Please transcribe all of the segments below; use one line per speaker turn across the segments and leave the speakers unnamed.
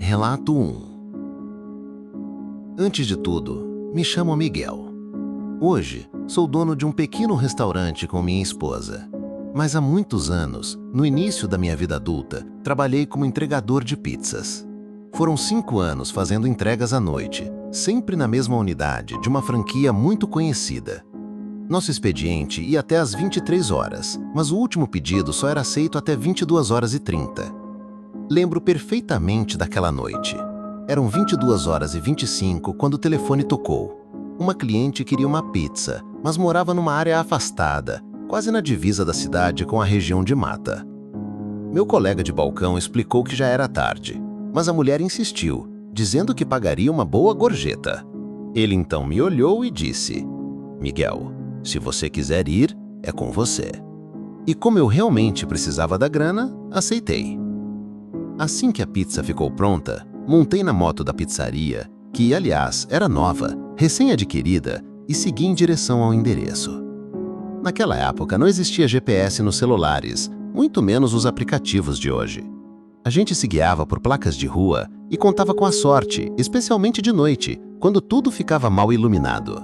Relato 1. Antes de tudo, me chamo Miguel. Hoje, sou dono de um pequeno restaurante com minha esposa. Mas há muitos anos, no início da minha vida adulta, trabalhei como entregador de pizzas. Foram 5 anos fazendo entregas à noite, sempre na mesma unidade de uma franquia muito conhecida. Nosso expediente ia até às 23 horas, mas o último pedido só era aceito até 22h30. Lembro perfeitamente daquela noite. Eram 22h25 quando o telefone tocou. Uma cliente queria uma pizza, mas morava numa área afastada, quase na divisa da cidade com a região de mata. Meu colega de balcão explicou que já era tarde, mas a mulher insistiu, dizendo que pagaria uma boa gorjeta. Ele então me olhou e disse: "Miguel, se você quiser ir, é com você." E como eu realmente precisava da grana, aceitei. Assim que a pizza ficou pronta, montei na moto da pizzaria, que, aliás, era nova, recém-adquirida, e segui em direção ao endereço. Naquela época não existia GPS nos celulares, muito menos os aplicativos de hoje. A gente se guiava por placas de rua e contava com a sorte, especialmente de noite, quando tudo ficava mal iluminado.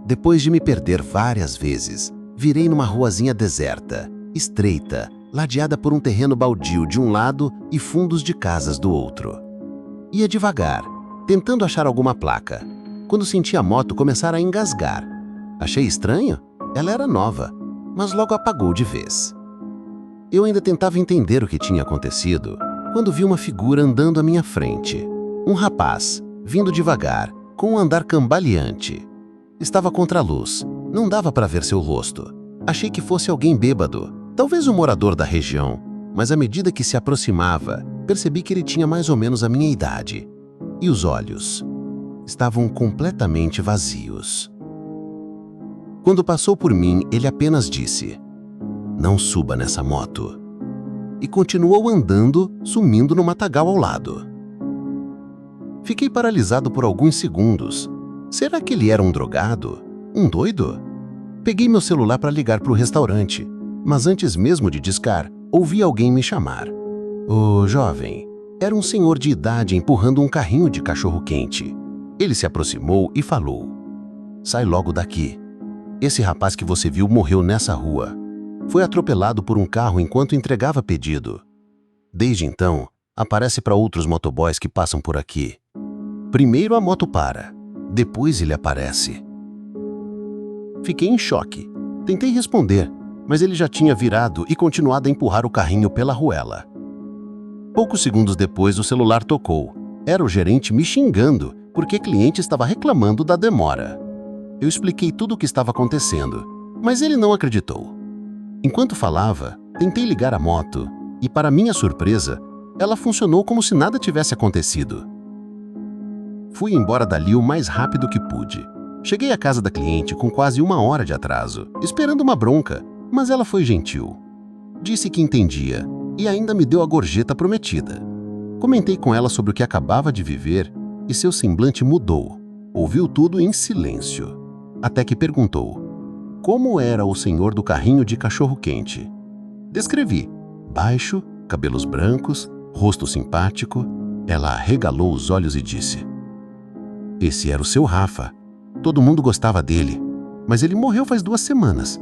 Depois de me perder várias vezes, virei numa ruazinha deserta, estreita, ladeada por um terreno baldio de um lado e fundos de casas do outro. Ia devagar, tentando achar alguma placa, quando senti a moto começar a engasgar. Achei estranho? Ela era nova, mas logo apagou de vez. Eu ainda tentava entender o que tinha acontecido, quando vi uma figura andando à minha frente. Um rapaz, vindo devagar, com um andar cambaleante. Estava contra a luz, não dava para ver seu rosto. Achei que fosse alguém bêbado, talvez um morador da região, mas à medida que se aproximava, percebi que ele tinha mais ou menos a minha idade. E os olhos estavam completamente vazios. Quando passou por mim, ele apenas disse: "Não suba nessa moto." E continuou andando, sumindo no matagal ao lado. Fiquei paralisado por alguns segundos. Será que ele era um drogado? Um doido? Peguei meu celular para ligar para o restaurante, mas antes mesmo de discar, ouvi alguém me chamar. "Ô, jovem." Era um senhor de idade empurrando um carrinho de cachorro-quente. Ele se aproximou e falou: "Sai logo daqui. Esse rapaz que você viu morreu nessa rua. Foi atropelado por um carro enquanto entregava pedido. Desde então, aparece para outros motoboys que passam por aqui. Primeiro a moto para, depois ele aparece." Fiquei em choque. Tentei responder, mas ele já tinha virado e continuado a empurrar o carrinho pela ruela. Poucos segundos depois, o celular tocou. Era o gerente me xingando, porque cliente estava reclamando da demora. Eu expliquei tudo o que estava acontecendo, mas ele não acreditou. Enquanto falava, tentei ligar a moto e, para minha surpresa, ela funcionou como se nada tivesse acontecido. Fui embora dali o mais rápido que pude. Cheguei à casa da cliente com quase 1 hora de atraso, esperando uma bronca, mas ela foi gentil. Disse que entendia e ainda me deu a gorjeta prometida. Comentei com ela sobre o que acabava de viver e seu semblante mudou. Ouviu tudo em silêncio, até que perguntou: como era o senhor do carrinho de cachorro-quente? Descrevi: baixo, cabelos brancos, rosto simpático. Ela arregalou os olhos e disse: "Esse era o seu Rafa. Todo mundo gostava dele, mas ele morreu faz 2 semanas."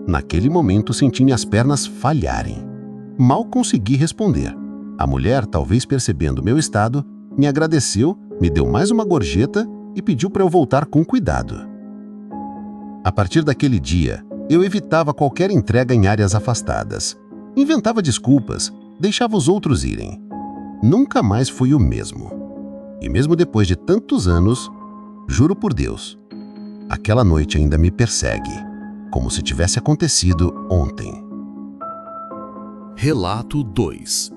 Naquele momento senti minhas pernas falharem. Mal consegui responder. A mulher, talvez percebendo meu estado, me agradeceu, me deu mais uma gorjeta e pediu para eu voltar com cuidado. A partir daquele dia, eu evitava qualquer entrega em áreas afastadas. Inventava desculpas, deixava os outros irem. Nunca mais fui o mesmo. E mesmo depois de tantos anos, juro por Deus, aquela noite ainda me persegue, como se tivesse acontecido ontem.
Relato 2.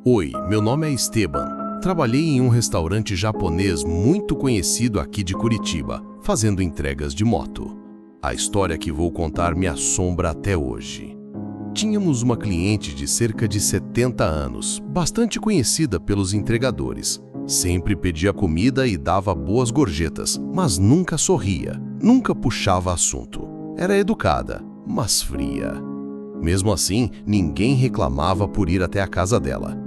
Oi, meu nome é Esteban. Trabalhei em um restaurante japonês muito conhecido aqui de Curitiba, fazendo entregas de moto. A história que vou contar me assombra até hoje. Tínhamos uma cliente de cerca de 70 anos, bastante conhecida pelos entregadores. Sempre pedia comida e dava boas gorjetas, mas nunca sorria, nunca puxava assunto. Era educada, mas fria. Mesmo assim, ninguém reclamava por ir até a casa dela.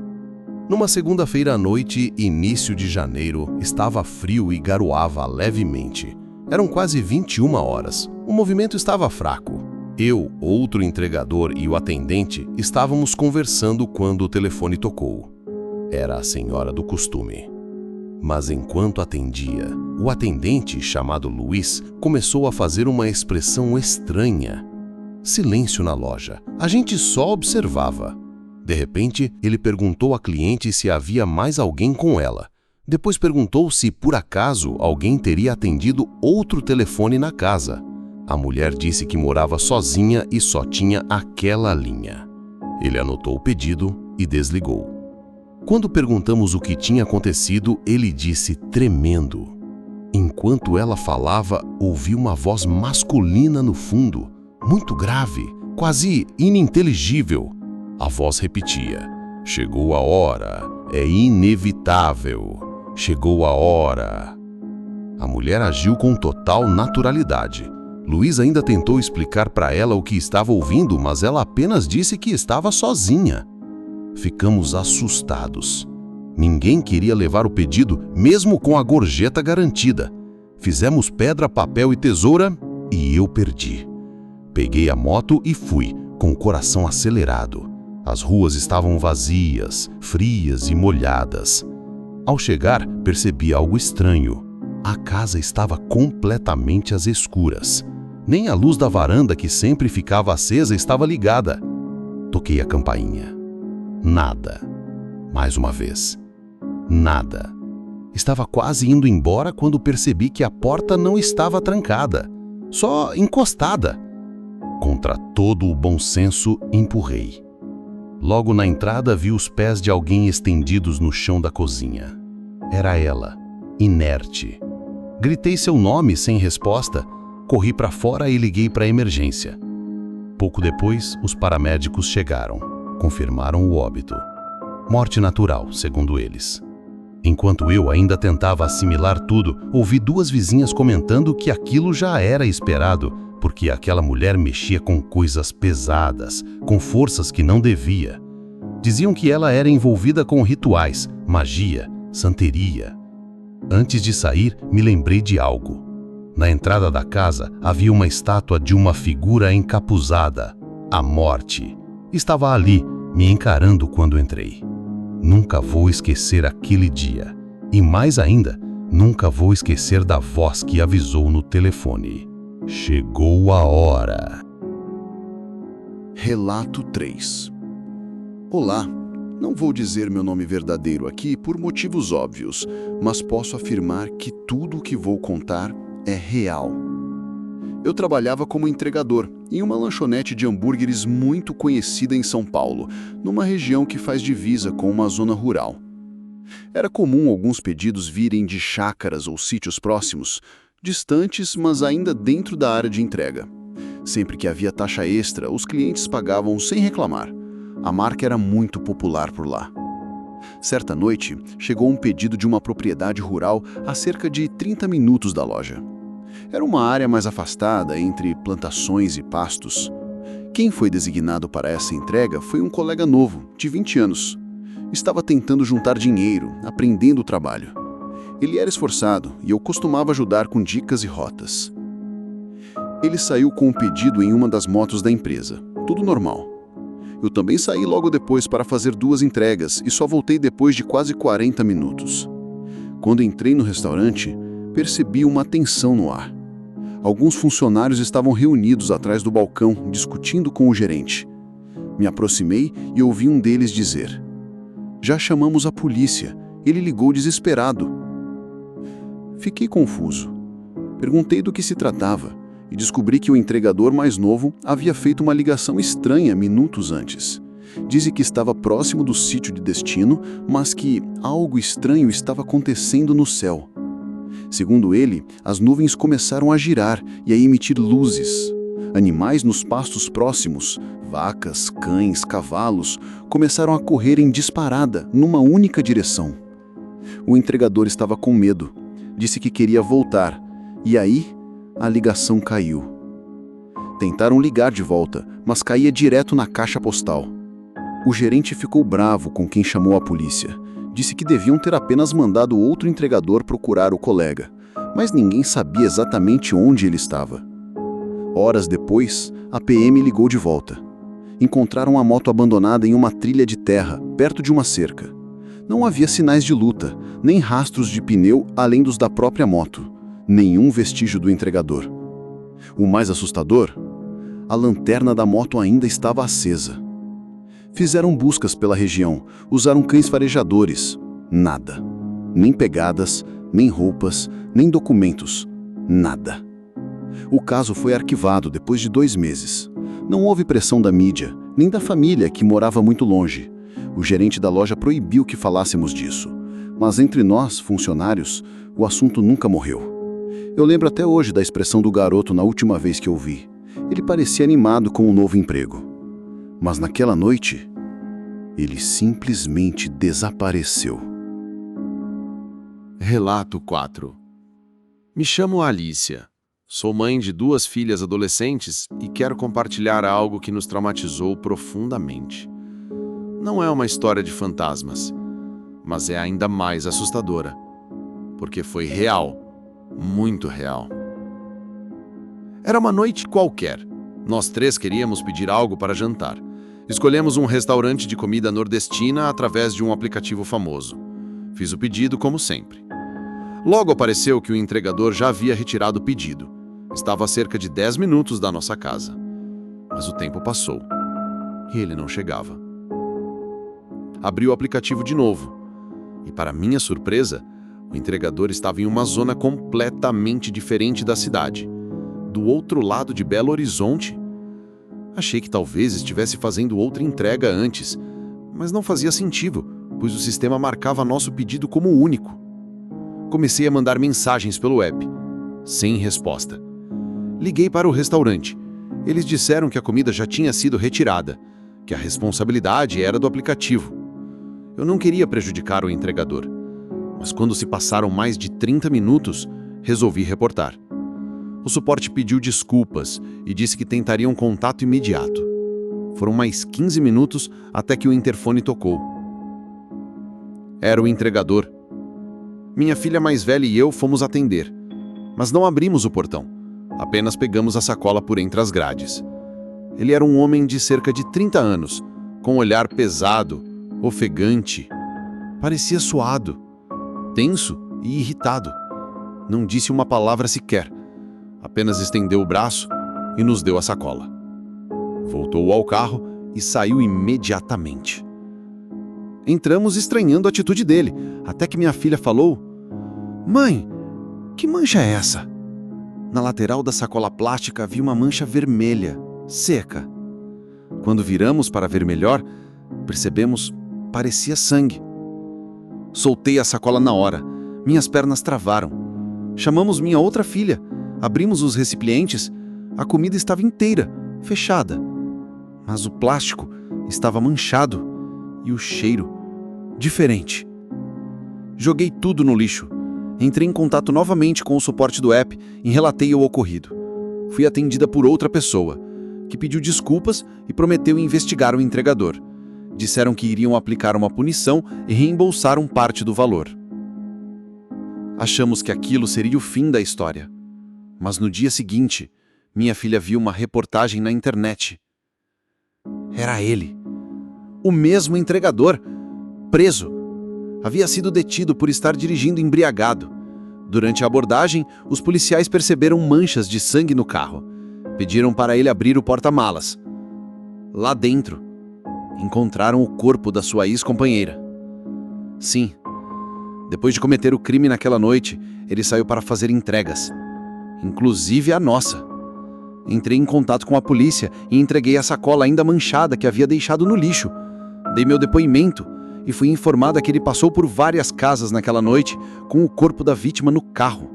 Numa segunda-feira à noite, início de janeiro, estava frio e garoava levemente. Eram quase 21 horas. O movimento estava fraco. Eu, outro entregador e o atendente estávamos conversando quando o telefone tocou. Era a senhora do costume. Mas enquanto atendia, o atendente, chamado Luiz, começou a fazer uma expressão estranha. Silêncio na loja. A gente só observava. De repente, ele perguntou à cliente se havia mais alguém com ela. Depois perguntou se, por acaso, alguém teria atendido outro telefone na casa. A mulher disse que morava sozinha e só tinha aquela linha. Ele anotou o pedido e desligou. Quando perguntamos o que tinha acontecido, ele disse tremendo. Enquanto ela falava, ouvi uma voz masculina no fundo, muito grave, quase ininteligível. A voz repetia: "Chegou a hora, é inevitável, chegou a hora." A mulher agiu com total naturalidade. Luiz ainda tentou explicar para ela o que estava ouvindo, mas ela apenas disse que estava sozinha. Ficamos assustados. Ninguém queria levar o pedido, mesmo com a gorjeta garantida. Fizemos pedra, papel e tesoura e eu perdi. Peguei a moto e fui, com o coração acelerado. As ruas estavam vazias, frias e molhadas. Ao chegar, percebi algo estranho. A casa estava completamente às escuras. Nem a luz da varanda, que sempre ficava acesa, estava ligada. Toquei a campainha. Nada. Mais uma vez. Nada. Estava quase indo embora quando percebi que a porta não estava trancada, só encostada. Contra todo o bom senso, empurrei. Logo na entrada, vi os pés de alguém estendidos no chão da cozinha. Era ela, inerte. Gritei seu nome sem resposta, corri para fora e liguei para a emergência. Pouco depois, os paramédicos chegaram, confirmaram o óbito. Morte natural, segundo eles. Enquanto eu ainda tentava assimilar tudo, ouvi duas vizinhas comentando que aquilo já era esperado, porque aquela mulher mexia com coisas pesadas, com forças que não devia. Diziam que ela era envolvida com rituais, magia, santeria. Antes de sair, me lembrei de algo. Na entrada da casa havia uma estátua de uma figura encapuzada, a morte. Estava ali, me encarando quando entrei. Nunca vou esquecer aquele dia. E mais ainda, nunca vou esquecer da voz que avisou no telefone. Chegou a hora.
Relato 3. Olá, não vou dizer meu nome verdadeiro aqui por motivos óbvios, mas posso afirmar que tudo o que vou contar é real. Eu trabalhava como entregador em uma lanchonete de hambúrgueres muito conhecida em São Paulo, numa região que faz divisa com uma zona rural. Era comum alguns pedidos virem de chácaras ou sítios próximos, distantes, mas ainda dentro da área de entrega. Sempre que havia taxa extra, os clientes pagavam sem reclamar. A marca era muito popular por lá. Certa noite, chegou um pedido de uma propriedade rural a cerca de 30 minutos da loja. Era uma área mais afastada, entre plantações e pastos. Quem foi designado para essa entrega foi um colega novo, de 20 anos. Estava tentando juntar dinheiro, aprendendo o trabalho. Ele era esforçado e eu costumava ajudar com dicas e rotas. Ele saiu com o pedido em uma das motos da empresa, tudo normal. Eu também saí logo depois para fazer 2 entregas e só voltei depois de quase 40 minutos. Quando entrei no restaurante, percebi uma tensão no ar. Alguns funcionários estavam reunidos atrás do balcão, discutindo com o gerente. Me aproximei e ouvi um deles dizer: "Já chamamos a polícia, ele ligou desesperado." Fiquei confuso. Perguntei do que se tratava e descobri que o entregador mais novo havia feito uma ligação estranha minutos antes. Disse que estava próximo do sítio de destino, mas que algo estranho estava acontecendo no céu. Segundo ele, as nuvens começaram a girar e a emitir luzes. Animais nos pastos próximos, vacas, cães, cavalos, começaram a correr em disparada, numa única direção. O entregador estava com medo. Disse que queria voltar, e aí a ligação caiu. Tentaram ligar de volta, mas caía direto na caixa postal. O gerente ficou bravo com quem chamou a polícia. Disse que deviam ter apenas mandado outro entregador procurar o colega, mas ninguém sabia exatamente onde ele estava. Horas depois, a PM ligou de volta. Encontraram a moto abandonada em uma trilha de terra, perto de uma cerca. Não havia sinais de luta, nem rastros de pneu além dos da própria moto. Nenhum vestígio do entregador. O mais assustador? A lanterna da moto ainda estava acesa. Fizeram buscas pela região, usaram cães farejadores. Nada. Nem pegadas, nem roupas, nem documentos. Nada. O caso foi arquivado depois de 2 meses. Não houve pressão da mídia, nem da família, que morava muito longe. O gerente da loja proibiu que falássemos disso. Mas entre nós, funcionários, o assunto nunca morreu. Eu lembro até hoje da expressão do garoto na última vez que eu vi. Ele parecia animado com um novo emprego. Mas naquela noite, ele simplesmente desapareceu.
Relato 4. Me chamo Alicia. Sou mãe de 2 filhas adolescentes e quero compartilhar algo que nos traumatizou profundamente. Não é uma história de fantasmas, mas é ainda mais assustadora, porque foi real, muito real. Era uma noite qualquer. Nós 3 queríamos pedir algo para jantar. Escolhemos um restaurante de comida nordestina através de um aplicativo famoso. Fiz o pedido como sempre. Logo apareceu que o entregador já havia retirado o pedido. Estava a cerca de 10 minutos da nossa casa. Mas o tempo passou e ele não chegava. Abri o aplicativo de novo e, para minha surpresa, o entregador estava em uma zona completamente diferente da cidade, do outro lado de Belo Horizonte. Achei que talvez estivesse fazendo outra entrega antes, mas não fazia sentido, pois o sistema marcava nosso pedido como único. Comecei a mandar mensagens pelo app, sem resposta. Liguei para o restaurante. Eles disseram que a comida já tinha sido retirada, que a responsabilidade era do aplicativo. Eu não queria prejudicar o entregador, mas quando se passaram mais de 30 minutos, resolvi reportar. O suporte pediu desculpas e disse que tentaria um contato imediato. Foram mais 15 minutos até que o interfone tocou. Era o entregador. Minha filha mais velha e eu fomos atender, mas não abrimos o portão. Apenas pegamos a sacola por entre as grades. Ele era um homem de cerca de 30 anos, com um olhar pesado, ofegante. Parecia suado, tenso e irritado. Não disse uma palavra sequer. Apenas estendeu o braço e nos deu a sacola. Voltou ao carro e saiu imediatamente. Entramos estranhando a atitude dele, até que minha filha falou: "Mãe, que mancha é essa?" Na lateral da sacola plástica havia uma mancha vermelha, seca. Quando viramos para ver melhor, percebemos, parecia sangue. Soltei a sacola na hora. Minhas pernas travaram. Chamamos minha outra filha. Abrimos os recipientes. A comida estava inteira, fechada. Mas o plástico estava manchado e o cheiro diferente. Joguei tudo no lixo. Entrei em contato novamente com o suporte do app e relatei o ocorrido. Fui atendida por outra pessoa, que pediu desculpas e prometeu investigar o entregador. Disseram que iriam aplicar uma punição e reembolsaram parte do valor. Achamos que aquilo seria o fim da história. Mas no dia seguinte, minha filha viu uma reportagem na internet. Era ele, o mesmo entregador, preso. Havia sido detido por estar dirigindo embriagado. Durante a abordagem, os policiais perceberam manchas de sangue no carro. Pediram para ele abrir o porta-malas. Lá dentro, encontraram o corpo da sua ex-companheira. Sim, depois de cometer o crime naquela noite, ele saiu para fazer entregas, inclusive a nossa. Entrei em contato com a polícia e entreguei a sacola ainda manchada que havia deixado no lixo. Dei meu depoimento e fui informada que ele passou por várias casas naquela noite com o corpo da vítima no carro.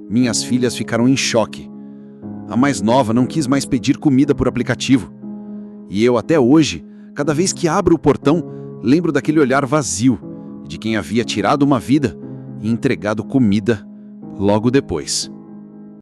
Minhas filhas ficaram em choque. A mais nova não quis mais pedir comida por aplicativo. E eu, até hoje, cada vez que abro o portão, lembro daquele olhar vazio de quem havia tirado uma vida e entregado comida logo depois.